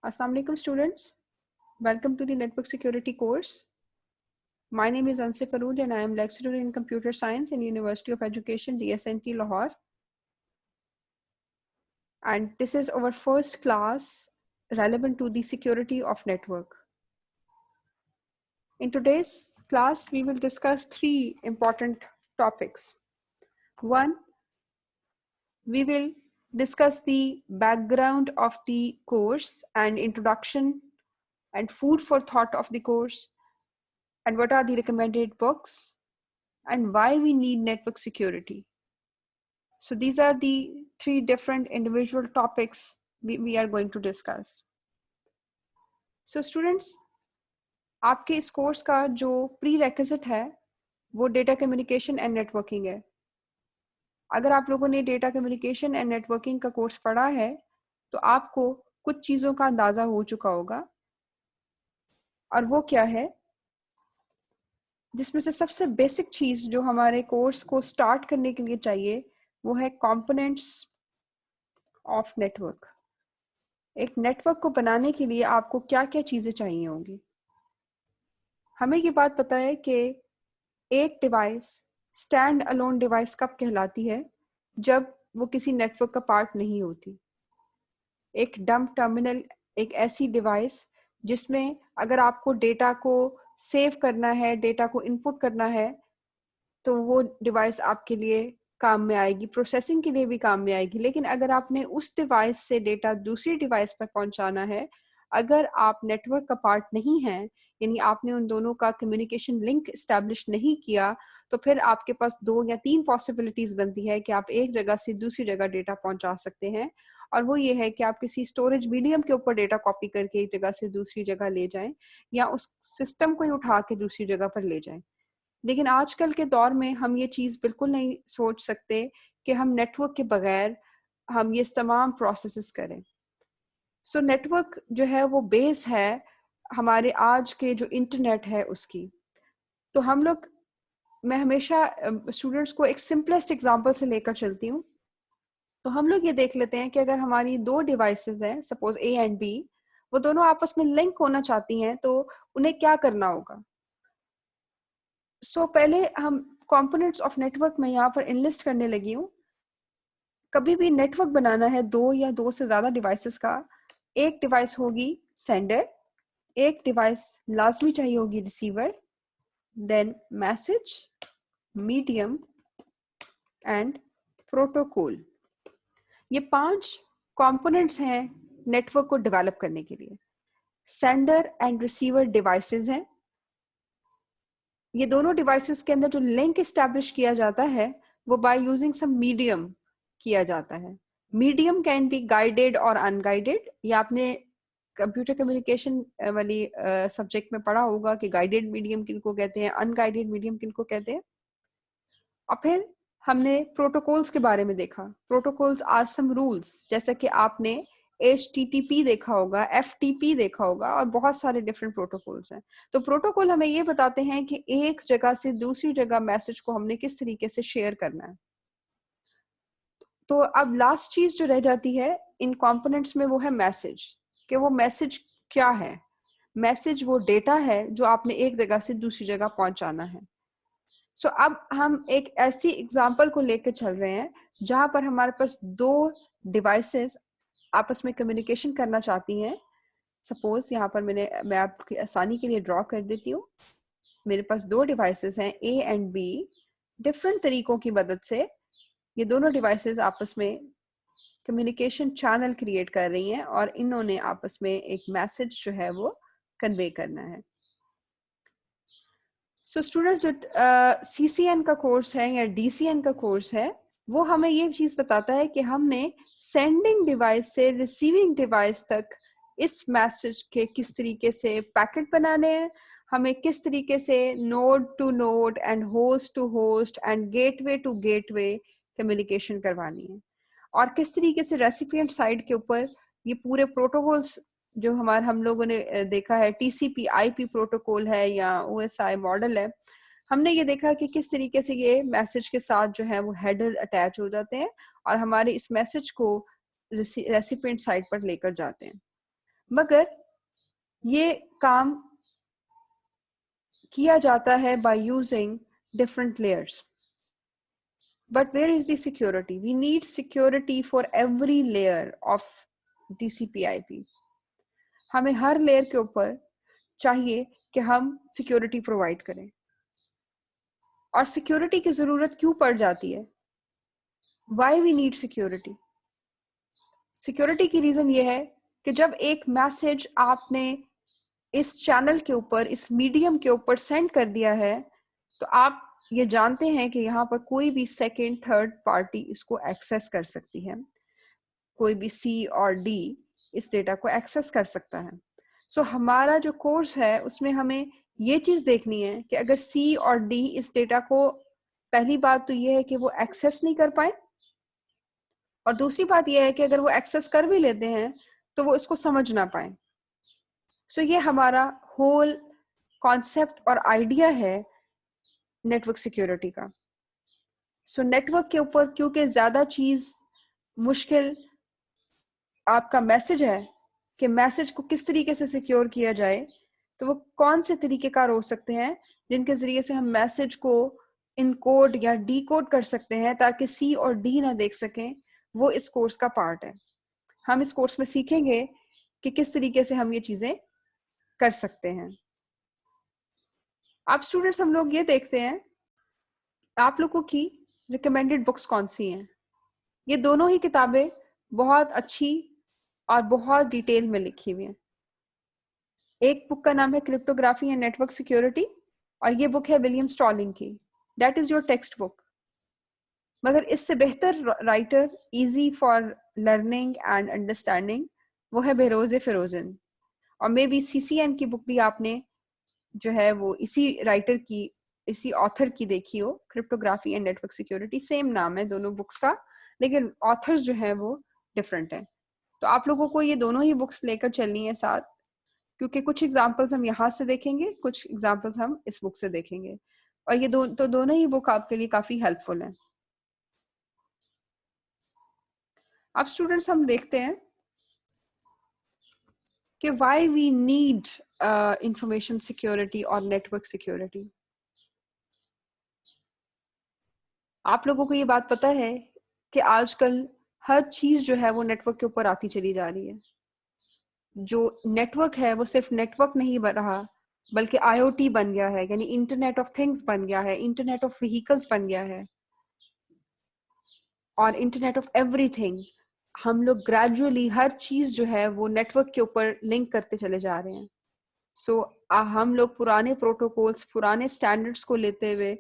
Assalamu alaikum students. Welcome to the Network Security course. My name is Ansif Arooj and I am lecturer in Computer Science in University of Education DSNT Lahore. And this is our first class relevant to the security of network. In today's class, we will discuss three important topics. One, we will discuss the background of the course and introduction and food for thought of the course, and what are the recommended books, and why we need network security. So these are the three different individual topics we are going to discuss. So students, आपके इस course का जो pre-requisite है वो data communication and networking है. अगर आप लोगों ने डेटा कम्युनिकेशन एंड नेटवर्किंग का कोर्स पढ़ा है तो आपको कुछ चीज़ों का अंदाज़ा हो चुका होगा, और वो क्या है, जिसमें से सबसे बेसिक चीज़ जो हमारे कोर्स को स्टार्ट करने के लिए चाहिए वो है कंपोनेंट्स ऑफ नेटवर्क. एक नेटवर्क को बनाने के लिए आपको क्या क्या चीज़ें चाहिए होंगी. हमें ये बात पता है कि एक डिवाइस स्टैंड अलोन डिवाइस कब कहलाती है, जब वो किसी नेटवर्क का पार्ट नहीं होती. एक डंप टर्मिनल एक ऐसी डिवाइस जिसमें अगर आपको डेटा को सेव करना है, डेटा को इनपुट करना है, तो वो डिवाइस आपके लिए काम में आएगी, प्रोसेसिंग के लिए भी काम में आएगी. लेकिन अगर आपने उस डिवाइस से डेटा दूसरी डिवाइस पर पहुंचाना है, अगर आप नेटवर्क का पार्ट नहीं हैं, यानी आपने उन दोनों का कम्युनिकेशन लिंक इस्टेब्लिश नहीं किया, तो फिर आपके पास 2 या 3 पॉसिबिलिटीज बनती है कि आप एक जगह से दूसरी जगह डेटा पहुंचा सकते हैं. और वो ये है कि आप किसी स्टोरेज मीडियम के ऊपर डेटा कॉपी करके एक जगह से दूसरी जगह ले जाएं, या उस सिस्टम को ही उठा के दूसरी जगह पर ले जाएं. लेकिन आजकल के दौर में हम ये चीज़ बिल्कुल नहीं सोच सकते कि हम नेटवर्क के बगैर हम ये तमाम प्रोसेसेस करें. सो नेटवर्क जो है वो बेस है हमारे आज के जो इंटरनेट है उसकी. तो हम लोग, मैं हमेशा स्टूडेंट्स को एक सिंपलेस्ट एग्जांपल से लेकर चलती हूँ. तो हम लोग ये देख लेते हैं कि अगर हमारी 2 डिवाइसेस हैं, सपोज ए एंड बी, वो दोनों आपस में लिंक होना चाहती हैं, तो उन्हें क्या करना होगा. सो पहले हम कंपोनेंट्स ऑफ नेटवर्क में यहाँ पर इनलिस्ट करने लगी हूँ. कभी भी नेटवर्क बनाना है 2 या 2 से ज़्यादा डिवाइसेस का, एक डिवाइस होगी सेंडर, एक डिवाइस लाजमी चाहिए होगी receiver, then message, medium and protocol. ये 5 कंपोनेंट्स हैं नेटवर्क को डेवलप करने के लिए. सेंडर एंड रिसीवर डिवाइसेस हैं. ये दोनों डिवाइसेस के अंदर जो लिंक एस्टैब्लिश किया जाता है वो बाय यूजिंग सम मीडियम किया जाता है. मीडियम कैन बी गाइडेड और अनगाइडेड. ये आपने कंप्यूटर कम्युनिकेशन वाली सब्जेक्ट में पढ़ा होगा कि गाइडेड मीडियम किनको कहते हैं, अनगाइडेड मीडियम किनको कहते हैं. और फिर हमने प्रोटोकॉल्स के बारे में देखा. प्रोटोकॉल्स आर सम रूल्स, जैसे कि आपने HTTP देखा होगा, FTP देखा होगा, और बहुत सारे डिफरेंट प्रोटोकॉल्स हैं. तो प्रोटोकॉल हमें ये बताते हैं कि एक जगह से दूसरी जगह मैसेज को हमने किस तरीके से शेयर करना है. तो अब लास्ट चीज जो रह जाती है इन कंपोनेंट्स में वो है मैसेज. कि वो मैसेज क्या है. मैसेज वो डेटा है जो आपने एक जगह से दूसरी जगह पहुंचाना है. सो अब हम एक ऐसी एग्जांपल को लेकर चल रहे हैं जहां पर हमारे पास 2 डिवाइसेस आपस में कम्युनिकेशन करना चाहती हैं. सपोज यहाँ पर मैं आपकी आसानी के लिए ड्रॉ कर देती हूँ. मेरे पास 2 डिवाइसेस हैं ए एंड बी. डिफरेंट तरीकों की मदद से ये दोनों डिवाइसेस आपस में कम्युनिकेशन चैनल क्रिएट कर रही हैं, और इन्होंने आपस में एक मैसेज जो है वो कन्वे करना है. सो स्टूडेंट, जो CCN का कोर्स है या DCN का कोर्स है, वो हमें ये चीज़ बताता है कि हमने सेंडिंग डिवाइस से रिसीविंग डिवाइस तक इस मैसेज के किस तरीके से पैकेट बनाने हैं, हमें किस तरीके से node to node and host to host and gateway to gateway communication करवानी है, और किस तरीके से रेसिपिएंट साइड के ऊपर ये पूरे प्रोटोकॉल्स जो हम लोगों ने देखा है, TCP IP प्रोटोकॉल है या OSI मॉडल है, हमने ये देखा कि किस तरीके से ये मैसेज के साथ जो है वो हेडर अटैच हो जाते हैं और हमारे इस मैसेज को रेसिपिएंट साइड पर लेकर जाते हैं. मगर ये काम किया जाता है by using different layers. But where is the security? We need security for every layer of TCP/IP. हमें हर लेयर के ऊपर चाहिए कि हम सिक्योरिटी प्रोवाइड करें। और सिक्योरिटी की जरूरत क्यों पड़ जाती है? Why we need security? Security की रीजन ये है कि जब एक मैसेज आपने इस चैनल के ऊपर, इस मीडियम के ऊपर सेंड कर दिया है, तो आप ये जानते हैं कि यहाँ पर कोई भी सेकेंड थर्ड पार्टी इसको एक्सेस कर सकती है। कोई भी सी और डी इस डेटा को एक्सेस कर सकता है। सो हमारा जो कोर्स है उसमें हमें ये चीज देखनी है कि अगर सी और डी इस डेटा को, पहली बात तो ये है कि वो एक्सेस नहीं कर पाए, और दूसरी बात यह है कि अगर वो एक्सेस कर भी लेते हैं तो वो इसको समझ ना पाए। सो ये हमारा होल कॉन्सेप्ट और आइडिया है नेटवर्क सिक्योरिटी का। सो नेटवर्क के ऊपर क्योंकि ज्यादा चीज मुश्किल आपका मैसेज है कि मैसेज को किस तरीके से सिक्योर किया जाए, तो वो कौन से तरीकेकार हो सकते हैं जिनके जरिए से हम मैसेज को इनकोड या डीकोड कर सकते हैं ताकि सी और डी ना देख सकें। वो इस कोर्स का पार्ट है। हम इस कोर्स में सीखेंगे कि किस तरीके से हम ये चीजें कर सकते हैं। आप स्टूडेंट्स, हम लोग ये देखते हैं आप लोगों की रिकमेंडेड बुक्स कौन सी हैं। ये दोनों ही किताबें बहुत अच्छी और बहुत डिटेल में लिखी हुई हैं। एक बुक का नाम है क्रिप्टोग्राफी एंड नेटवर्क सिक्योरिटी, और ये बुक है विलियम स्टॉलिंग की। That is your text book. मगर इससे बेहतर writer, easy for learning and understanding, वो है बेरोज फिरोजन। और मे बी सीसीएन की बुक भी आपने जो है वो इसी राइटर की, इसी ऑथर की देखी हो, cryptography and network security. Same नाम है दोनों बुक्स का, लेकिन ऑथर्स जो है वो डिफरेंट है। तो आप लोगों को ये दोनों ही बुक्स लेकर चलनी है साथ, क्योंकि कुछ एग्जाम्पल्स हम यहाँ से देखेंगे, कुछ एग्जाम्पल्स हम इस बुक से देखेंगे, और ये दोनों ही बुक आपके लिए काफी हेल्पफुल है। अब स्टूडेंट्स, हम देखते हैं कि why we need information security और नेटवर्क सिक्योरिटी। आप लोगों को ये बात पता है कि आजकल हर चीज जो है वो नेटवर्क के ऊपर आती चली जा रही है। जो नेटवर्क है वो सिर्फ नेटवर्क नहीं बन रहा, बल्कि आईओटी बन गया है, यानी इंटरनेट ऑफ थिंग्स बन गया है, इंटरनेट ऑफ व्हीकल्स बन गया है, और इंटरनेट ऑफ एवरीथिंग। हम लोग ग्रेजुअली हर चीज जो है वो नेटवर्क के ऊपर लिंक करते चले जा रहे हैं। सो हम लोग पुराने प्रोटोकॉल्स, पुराने स्टैंडर्ड्स को लेते हुए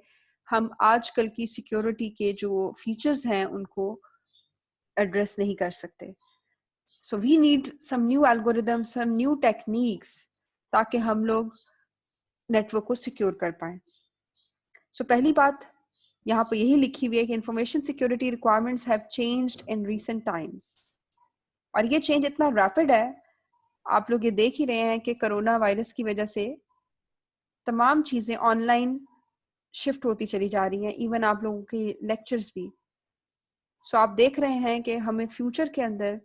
हम आजकल की सिक्योरिटी के जो फीचर्स हैं उनको एड्रेस नहीं कर सकते। So we need some new algorithm, some new techniques, ताकि हम लोग नेटवर्क को सिक्योर कर पाए। सो पहली बात यहाँ पर यही लिखी हुई है कि information security requirements have changed in recent times. और ये चेंज इतना रैपिड है, आप लोग ये देख ही रहे हैं कि कोरोना वायरस की वजह से तमाम चीजें ऑनलाइन शिफ्ट होती चली जा रही हैं, इवन आप लोगों के लेक्चर्स भी। सो आप देख रहे हैं कि हमें फ्यूचर के अंदर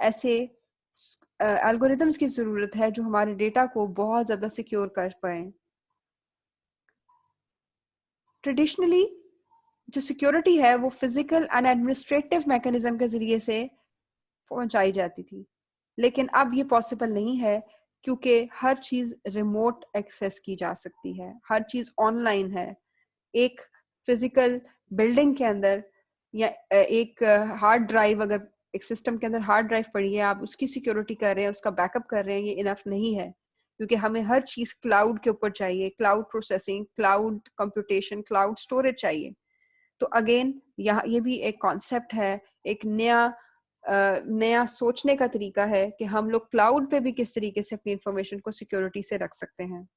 ऐसे एल्गोरिदम्स की जरूरत है जो हमारे डेटा को बहुत ज्यादा सिक्योर कर पाए। ट्रेडिशनली जो सिक्योरिटी है वो फिजिकल एंड एडमिनिस्ट्रेटिव मैकेनिज्म के जरिए से पहुंचाई जाती थी, लेकिन अब ये पॉसिबल नहीं है, क्योंकि हर चीज रिमोट एक्सेस की जा सकती है, हर चीज ऑनलाइन है। एक फिजिकल बिल्डिंग के अंदर या एक हार्ड ड्राइव, अगर एक सिस्टम के अंदर हार्ड ड्राइव पड़ी है, आप उसकी सिक्योरिटी कर रहे हैं, उसका बैकअप कर रहे हैं, ये इनफ नहीं है, क्योंकि हमें हर चीज क्लाउड के ऊपर चाहिए। Cloud processing, cloud computation, cloud storage चाहिए। तो अगेन यहाँ ये भी एक कॉन्सेप्ट है, एक नया सोचने का तरीका है कि हम लोग क्लाउड पे भी किस तरीके से अपनी इंफॉर्मेशन को सिक्योरिटी से रख सकते हैं।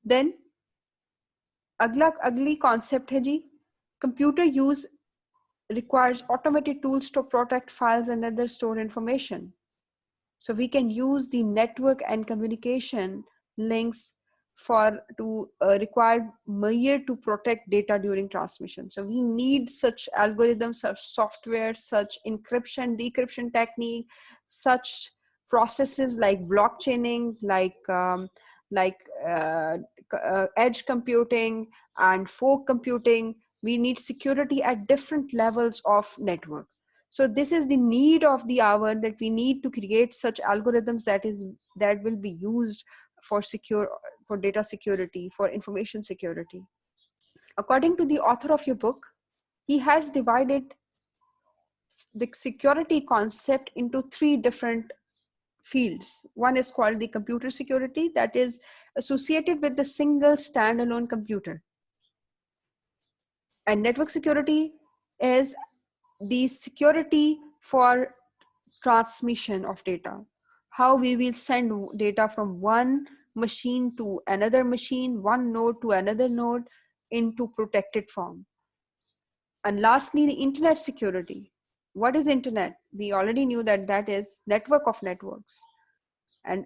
देन अगली कॉन्सेप्ट है जी, computer use requires automated tools to protect files and other stored information. So we can use the network and communication links to required layer to protect data during transmission. So we need such algorithms, such software, such encryption, decryption technique, such processes like blockchaining, like edge computing and fork computing. We need security at different levels of network. So this is the need of the hour, that we need to create such algorithms that will be used for data security, for information security. According to the author of your book, he has divided the security concept into three different fields. One is called the computer security, that is associated with the single standalone computer. And network security is the security for transmission of data. How we will send data from one machine to another machine, one node to another node, into protected form. And lastly, the internet security. What is internet? We already knew that that is network of networks. And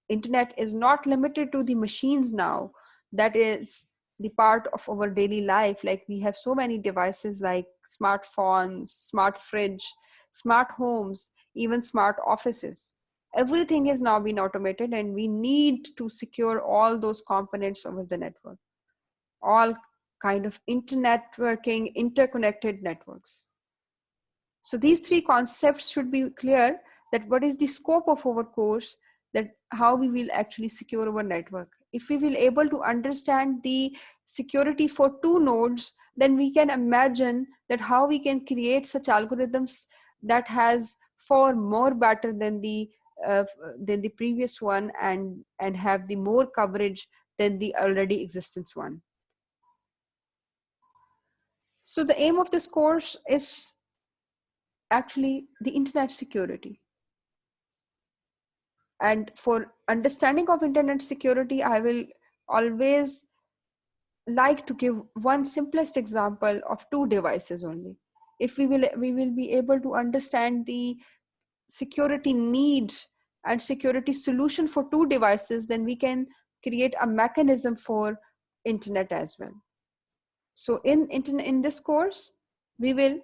internet is not limited to the machines now. That is the part of our daily life. Like we have so many devices like smartphones, smart fridge, smart homes, even smart offices. Everything is now being automated, and we need to secure all those components over the network. All kind of internetworking, interconnected networks. So these three concepts should be clear, that what is the scope of our course, that how we will actually secure our network. If we will able to understand the security for two nodes, then we can imagine that how we can create such algorithms that has far more better than the previous one, and have the more coverage than the already existence one. So the aim of this course is actually the internet security. And for understanding of internet security, I will always like to give one simplest example of two devices only. If we will be able to understand the security need and security solution for two devices, then we can create a mechanism for internet as well. So in this course, we will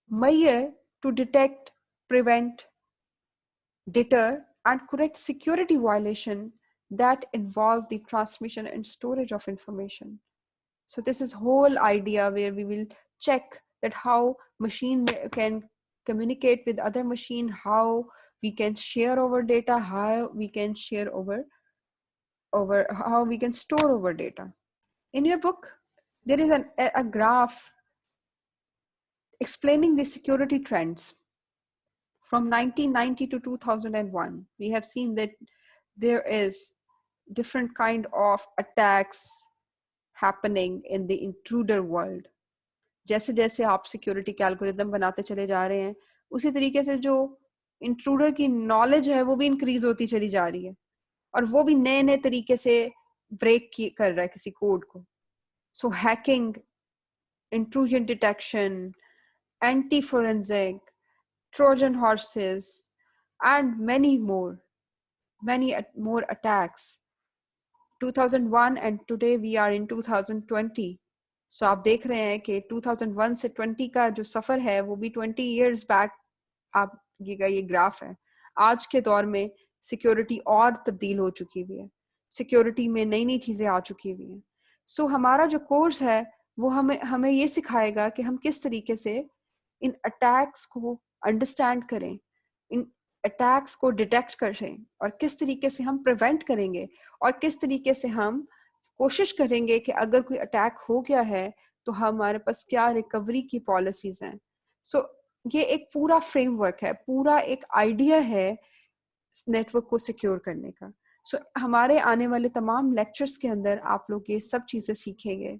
measure to detect, prevent, deter, and correct security violation that involve the transmission and storage of information. So this is whole idea where we will check that how machine can communicate with other machine, how we can share our data, how we can share over how we can store our data. In your book, there is a graph explaining the security trends from 1990 to 2001. We have seen that there is different kind of attacks happening in the intruder world. जैसे जैसे आप security के algorithm बनाते चले जा रहे हैं, उसी तरीके से जो इंट्रूडर की नॉलेज है वो भी इंक्रीज होती चली जा रही है, और वो भी नए नए तरीके से ब्रेक कर रहा है किसी कोड को. सो hacking, intrusion detection, anti-forensic, Trojan horses, and many more attacks. 2001 and today we are in 2020. So आप देख रहे हैं कि 2001 से 20 का जो सफर है वो भी 20 years back आप ये ग्राफ है. आज के दौर में सिक्योरिटी और तब्दील हो चुकी हुई है, सिक्योरिटी में नई नई चीजें आ चुकी हुई हैं. सो हमारा जो कोर्स है वो हमें ये सिखाएगा कि हम किस तरीके से इन अटैक्स को अंडरस्टैंड करें, इन अटैक्स को डिटेक्ट करें, और किस तरीके से हम प्रिवेंट करेंगे, और किस तरीके से हम कोशिश करेंगे कि अगर कोई अटैक हो गया है तो हमारे पास क्या रिकवरी की पॉलिसीज हैं. सो ये एक पूरा फ्रेमवर्क है, पूरा एक आइडिया है नेटवर्क को सिक्योर करने का. सो हमारे आने वाले तमाम लेक्चर्स के अंदर आप लोग ये सब चीजें सीखेंगे.